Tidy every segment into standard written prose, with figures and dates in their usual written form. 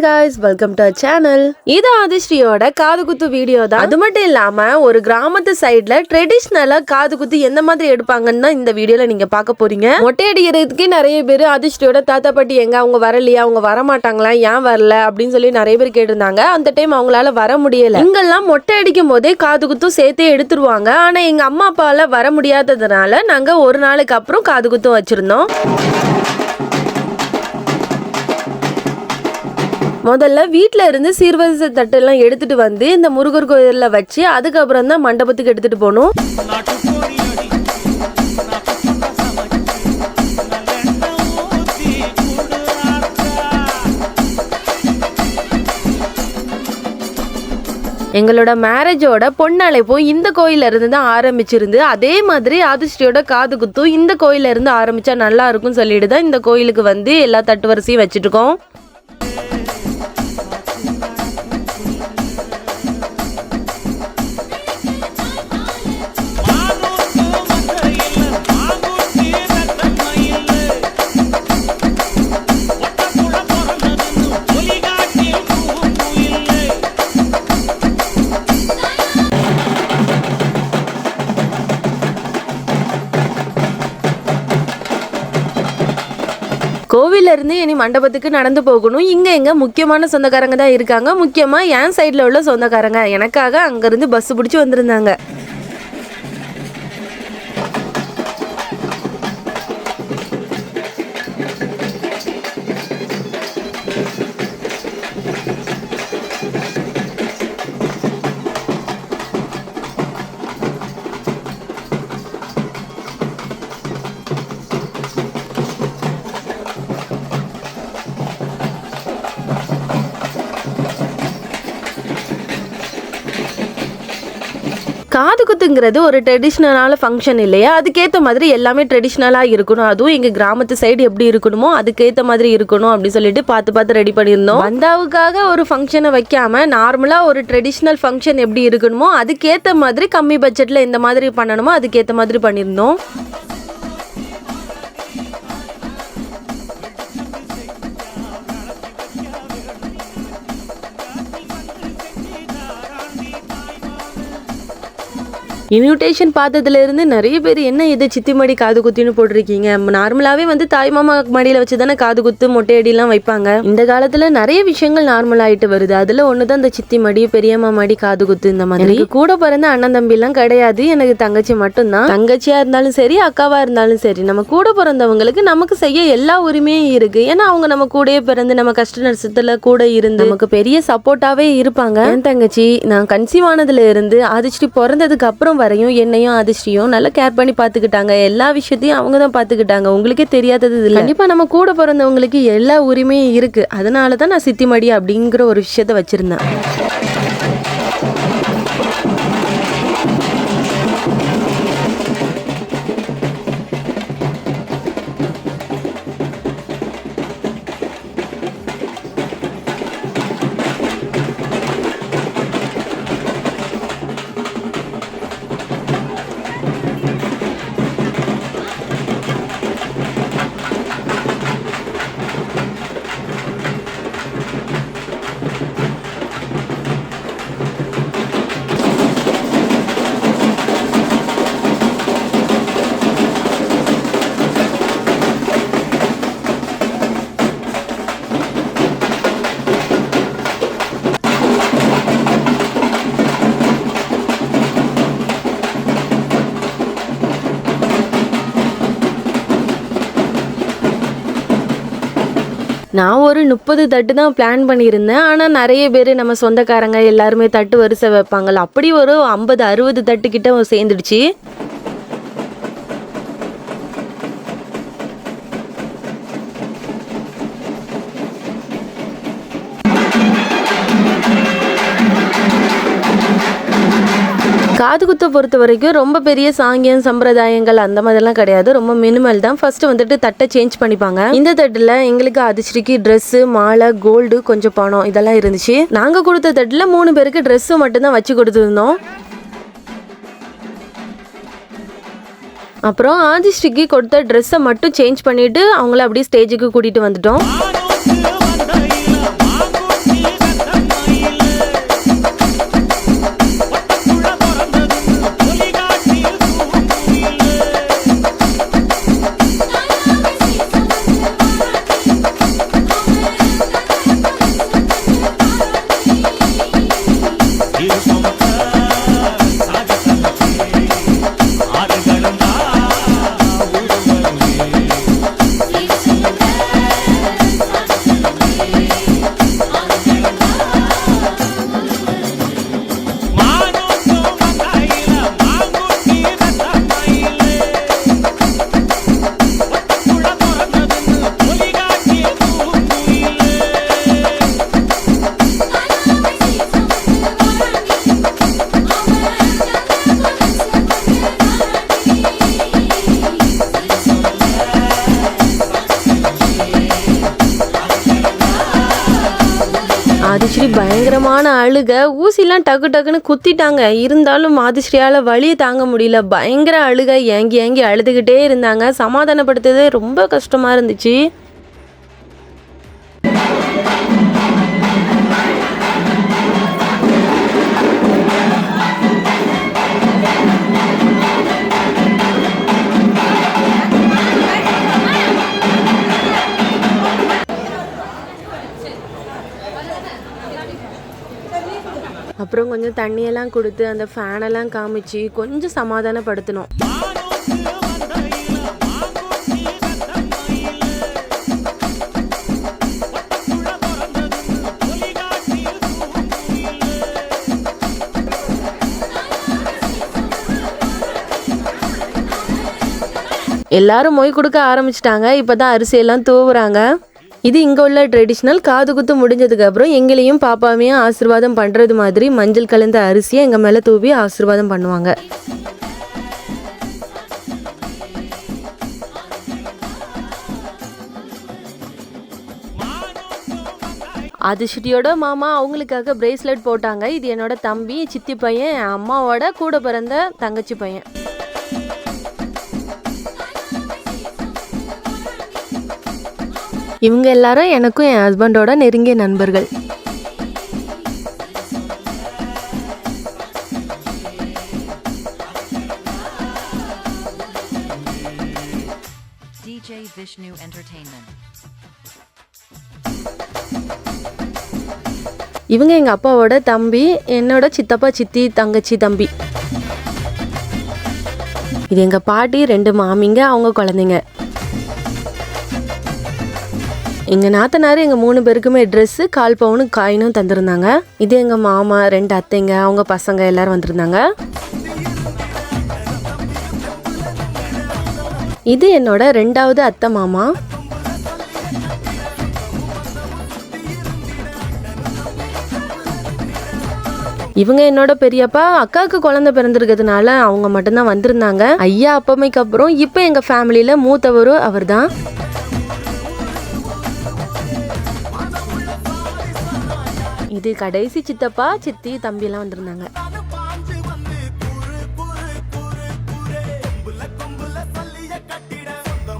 Hi guys, welcome to our channel. இது ஆதிஸ்ரீயோட காது குத்து வீடியோ தான். அது மட்டும் இல்லாம ஒரு கிராமத்து சைடுல ட்ரெடிஷ்னலா காது குத்து எந்த மாதிரி எடுப்பாங்கன்னு தான் இந்த வீடியோல நீங்க பார்க்க போறீங்க. மொட்டை அடிக்கிறதுக்கு நிறைய பேர் ஆதிஸ்ரீயோட தாத்தா பாட்டி எங்க அவங்க வரலையா, அவங்க வர மாட்டாங்களா, ஏன் வரல அப்படின்னு சொல்லி நிறைய பேர் கேட்டிருந்தாங்க. அந்த டைம் அவங்களால வர முடியல. இங்கெல்லாம் மொட்டை அடிக்கும் போதே காது குத்தும் சேர்த்தே எடுத்துருவாங்க. ஆனா எங்க அம்மா அப்பாவால வர முடியாததுனால நாங்க ஒரு நாளுக்கு அப்புறம் காது குத்தும் வச்சிருந்தோம். முதல்ல வீட்டில இருந்து சீர்வரிசை தட்டெல்லாம் எடுத்துட்டு வந்து இந்த முருகர் கோயில்ல வச்சு அதுக்கப்புறம் தான் மண்டபத்துக்கு எடுத்துட்டு போகணும். எங்களோட மேரேஜோட பொண்ணழைப்பு இந்த கோயில இருந்து தான் ஆரம்பிச்சிருந்து. அதே மாதிரி ஆதிஸ்ரீயோட காது குத்தும் இந்த கோயில இருந்து ஆரம்பிச்சா நல்லா இருக்கும்னு சொல்லிட்டு தான் இந்த கோயிலுக்கு வந்து எல்லா தட்டு வரிசையும் வச்சுட்டு இருக்கோம். கோவில இருந்து இனி மண்டபத்துக்கு நடந்து போகணும். இங்க எங்க முக்கியமான சொந்தக்காரங்க தான் இருக்காங்க. முக்கியமா என் சைட்ல உள்ள சொந்தக்காரங்க எனக்காக அங்க இருந்து பஸ் பிடிச்சி வந்திருந்தாங்க. காது குத்துங்கிறது ஒரு ட்ரெடிஷ்னலான ஃபங்க்ஷன் இல்லையா, அதுக்கேற்ற மாதிரி எல்லாமே ட்ரெடிஷ்னலாக இருக்கணும். அதுவும் எங்கள் கிராமத்து சைடு எப்படி இருக்கணுமோ அதுக்கேற்ற மாதிரி இருக்கணும் அப்படின்னு சொல்லிட்டு பார்த்து ரெடி பண்ணியிருந்தோம். பந்தாவுக்காக ஒரு ஃபங்க்ஷனை வைக்காம நார்மலாக ஒரு ட்ரெடிஷ்னல் ஃபங்க்ஷன் எப்படி இருக்கணுமோ அதுக்கேற்ற மாதிரி கம்மி பட்ஜெட்டில் எந்த மாதிரி பண்ணணுமோ அதுக்கேற்ற மாதிரி பண்ணியிருந்தோம். இன்விடேஷன் பார்த்ததுல இருந்து நிறைய பேர் என்ன இது சித்தி மடி காது குத்தின்னு போட்டிருக்கீங்க. நார்மலாவே வந்து தாய் மாமா மடியில வச்சு தானே காது குத்து மொட்டையடிலாம் வைப்பாங்க. இந்த காலத்துல நிறைய விஷயங்கள் நார்மல் ஆயிட்டு வருது. அதுல ஒண்ணுதான் இந்த சித்தி மடி, பெரியம்மா மடி, காது குத்து. இந்த மாதிரி கூட பிறந்த அண்ணன் தம்பி எல்லாம் கிடையாது. எனக்கு தங்கச்சி மட்டும்தான். தங்கச்சியா இருந்தாலும் சரி, அக்காவா இருந்தாலும் சரி, நம்ம கூட பிறந்தவங்களுக்கு நமக்கு செய்ய எல்லா உரிமையும் இருக்கு. ஏன்னா அவங்க நம்ம கூடயே பிறந்து நம்ம கஷ்ட நஷ்டத்துல கூட இருந்து நமக்கு பெரிய சப்போர்ட்டாவே இருப்பாங்க. என் தங்கச்சி நான் கன்சீவ் ஆனதுல இருந்து ஆதிஸ்ரீ பிறந்ததுக்கு அப்புறம் வரையும் என்னையும் ஆதிஸ்ரீயும் நல்லா கேர் பண்ணி பாத்துக்கிட்டாங்க. எல்லா விஷயத்தையும் அவங்க தான் பாத்துக்கிட்டாங்க. உங்களுக்கே தெரியாதது இல்லை. கண்டிப்பா நம்ம கூட பிறந்தவங்களுக்கு எல்லா உரிமையும் இருக்கு. அதனாலதான் நான் சித்தி மடி அப்படிங்கிற ஒரு விஷயத்த வச்சிருந்தேன். நான் ஒரு 30 தட்டு தான் பிளான் பண்ணியிருந்தேன். ஆனால் நிறைய பேர் நம்ம சொந்தக்காரங்க எல்லாருமே தட்டு வரிசை வைப்பாங்கல்ல, அப்படி ஒரு 50-60 தட்டு கிட்ட சேர்ந்துடுச்சு. காது குத்தை பொறுத்த வரைக்கும் ரொம்ப பெரிய சாங்கியம் சம்பிரதாயங்கள் அந்த மாதிரிலாம் கிடையாது. ரொம்ப மினிமல் தான். ஃபர்ஸ்ட் வந்துட்டு தட்டை சேஞ்ச் பண்ணிப்பாங்க. இந்த தட்டுல எங்களுக்கு ஆதிஸ்ரீக்கு ட்ரெஸ், மாலை, கோல்டு, கொஞ்சம் பணம் இதெல்லாம் இருந்துச்சு. நாங்க கொடுத்த தட்டுல 3 பேருக்கு ட்ரெஸ் மட்டும் தான் வச்சு கொடுத்துருந்தோம். அப்புறம் ஆதிஸ்ரீக்கு கொடுத்த ட்ரெஸ்ஸை மட்டும் சேஞ்ச் பண்ணிட்டு அவங்கள அப்படியே ஸ்டேஜுக்கு கூட்டிட்டு வந்துட்டோம். ஆதிஸ்ரீ பயங்கரமான அழுக, ஊசிலாம் டக்கு டக்குன்னு குத்திட்டாங்க. இருந்தாலும் ஆதிஸ்ரீயால் வலியை தாங்க முடியல. பயங்கர அழுக, ஏங்கி ஏங்கி அழுதுகிட்டே இருந்தாங்க. சமாதானப்படுத்துறதே ரொம்ப கஷ்டமாக இருந்துச்சு. அப்புறம் கொஞ்சம் தண்ணியெல்லாம் கொடுத்து அந்த ஃபேனெல்லாம் காமிச்சு கொஞ்சம் சமாதானப்படுத்தணும். எல்லாரும் மொய் கொடுக்க ஆரம்பிச்சிட்டாங்க. இப்போதான் அரிசியெல்லாம் தூவுறாங்க. இது இங்கே உள்ள ட்ரெடிஷ்னல். காது குத்து முடிஞ்சதுக்கப்புறம் எங்களையும் பாப்பாவையும் ஆசீர்வாதம் பண்ணுறது மாதிரி மஞ்சள் கலந்த அரிசியை எங்கள் மேலே தூவி ஆசீர்வாதம் பண்ணுவாங்க. ஆதிஸ்ரீயோட மாமா அவங்களுக்காக பிரேஸ்லெட் போட்டாங்க. இது என்னோட தம்பி, சித்தி பையன், அம்மாவோட கூட பிறந்த தங்கச்சி பையன். இவங்க எல்லாரும் எனக்கும் என் ஹஸ்பண்டோட நெருங்கிய நண்பர்கள். DJ Vishnu Entertainment. இவங்க எங்க அப்பாவோட தம்பி, என்னோட சித்தப்பா சித்தி தங்கச்சி தம்பி. இது எங்க பாட்டி, 2 மாமிங்க, அவங்க குழந்தைங்க. எங்கள் நாத்தனார் எங்கள் 3 பேருக்குமே ட்ரெஸ்ஸு, 1/4 பவுனு காயினும் தந்துருந்தாங்க. இது எங்கள் மாமா, 2 அத்தைங்க, அவங்க பசங்க எல்லோரும் வந்திருந்தாங்க. இது என்னோட 2வது அத்தை மாமா. இவங்க என்னோட பெரியப்பா. அக்காவுக்கு குழந்தை பிறந்திருக்கிறதுனால அவங்க மட்டும்தான் வந்திருந்தாங்க. ஐயா அப்பமைக்கு அப்புறம் இப்போ எங்கள் ஃபேமிலியில் மூத்தவரும் அவர் தான். இது கடைசி சித்தப்பா, சித்தி, தம்பியெல்லாம் வந்திருந்தாங்க.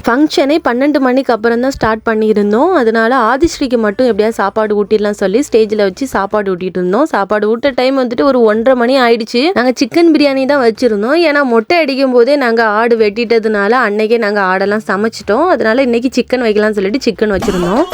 ஃபங்க்ஷனே 12 மணிக்கு அப்புறம் தான் ஸ்டார்ட் பண்ணியிருந்தோம். அதனால ஆதிஸ்ரீக்கு மட்டும் எப்படியா சாப்பாடு ஊட்டிடலாம் சொல்லி ஸ்டேஜில் வச்சு சாப்பாடு ஊட்டிட்டு இருந்தோம். சாப்பாடு ஊட்ட டைம் வந்துட்டு ஒரு 1:30 மணி ஆயிடுச்சு. நாங்கள் சிக்கன் பிரியாணி தான் வச்சுருந்தோம். ஏன்னா மொட்டை அடிக்கும் போதே நாங்கள் ஆடு வெட்டிட்டதுனால அன்னைக்கே நாங்கள் ஆடெல்லாம் சமைச்சிட்டோம். அதனால இன்னைக்கு சிக்கன் வைக்கலாம்னு சொல்லிட்டு சிக்கன் வச்சுருந்தோம்.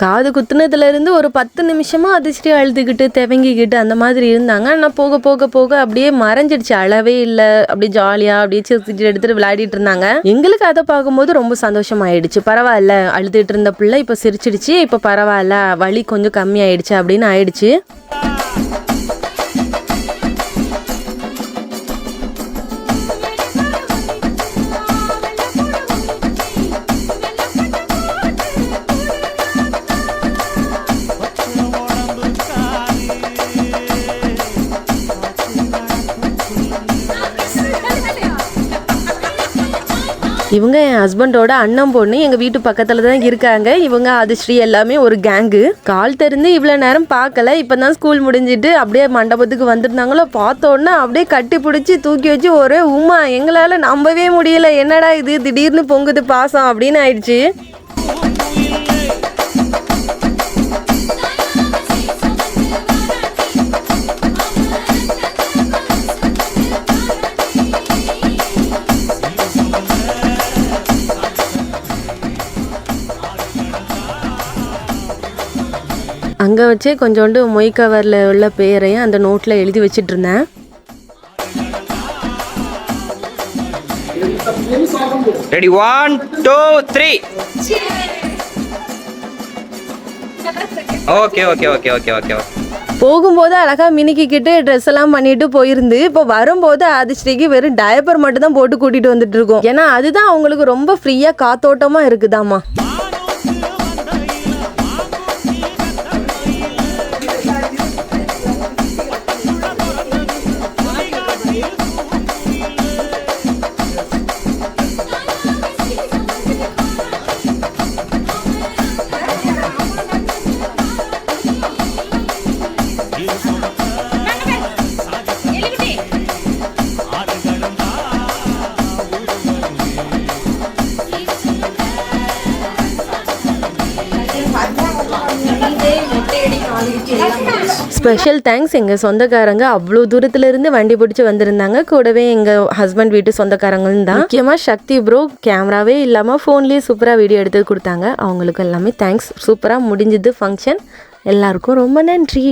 காது குத்துனதுல இருந்து ஒரு 10 நிமிஷமா அதிர்ஷ்டி அழுதுகிட்டு தெவங்கிக்கிட்டு அந்த மாதிரி இருந்தாங்க. ஆனால் போக போக போக அப்படியே மறைஞ்சிடுச்சு, அளவே இல்லை. அப்படியே ஜாலியா அப்படியே சிரிச்சுட்டு எடுத்துட்டு விளையாடிட்டு இருந்தாங்க. எங்களுக்கு அதை பார்க்கும்போது ரொம்ப சந்தோஷமாயிடுச்சு. பரவாயில்ல, அழுதுட்டு இருந்த பிள்ளை இப்போ சிரிச்சிடுச்சு, இப்போ பரவாயில்ல, வலி கொஞ்சம் கம்மி ஆயிடுச்சு அப்படின்னு ஆயிடுச்சு. இவங்க என் ஹஸ்பண்டோட அண்ணன் பொண்ணு, எங்க வீட்டு பக்கத்துல தான் இருக்காங்க. இவங்க அதிர்ஷ்டி எல்லாமே ஒரு கேங்கு. கால் தெரிந்து இவ்வளவு நேரம் பார்க்கல. இப்பதான் ஸ்கூல் முடிஞ்சிட்டு அப்படியே மண்டபத்துக்கு வந்திருந்தாங்களோ, பார்த்தோன்னா அப்படியே கட்டி பிடிச்சி தூக்கி வச்சு ஒரே உமா. எங்களால நம்பவே முடியல, என்னடா இது திடீர்னு பொங்குது பாசம் அப்படின்னு ஆயிடுச்சு. அங்கே வச்சே கொஞ்சோண்டு மொய் கவரில் உள்ள பேரையும் அந்த நோட்டில் எழுதி வச்சிட்டு இருந்தேன். Ready 1 2 3. Okay okay okay okay okay. போகும்போது அழகா மினிக்கிட்டு ட்ரெஸ் எல்லாம் பண்ணிட்டு போயிருந்து, இப்போ வரும்போது அதிர்ஷ்டிக்கு வெறும் டயப்பர் மட்டும் தான் போட்டு கூட்டிட்டு வந்துட்டு இருக்கோம். ஏன்னா அதுதான் அவங்களுக்கு ரொம்ப ஃப்ரீயா காத்தோட்டமா இருக்குதாமா. ஸ்பெஷல் தேங்க்ஸ், எங்கள் சொந்தக்காரங்க அவ்வளோ தூரத்துலேருந்து வண்டி பிடிச்சி வந்திருந்தாங்க. கூடவே எங்கள் ஹஸ்பண்ட் வீட்டு சொந்தக்காரங்களும் தான். முக்கியமாக சக்தி ப்ரோ கேமராவே இல்லாமல் ஃபோன்லேயே சூப்பராக வீடியோ எடுத்து கொடுத்தாங்க. அவங்களுக்கு எல்லாமே தேங்க்ஸ். சூப்பராக முடிஞ்சுது ஃபங்க்ஷன். எல்லாருக்கும் ரொம்ப நன்றி.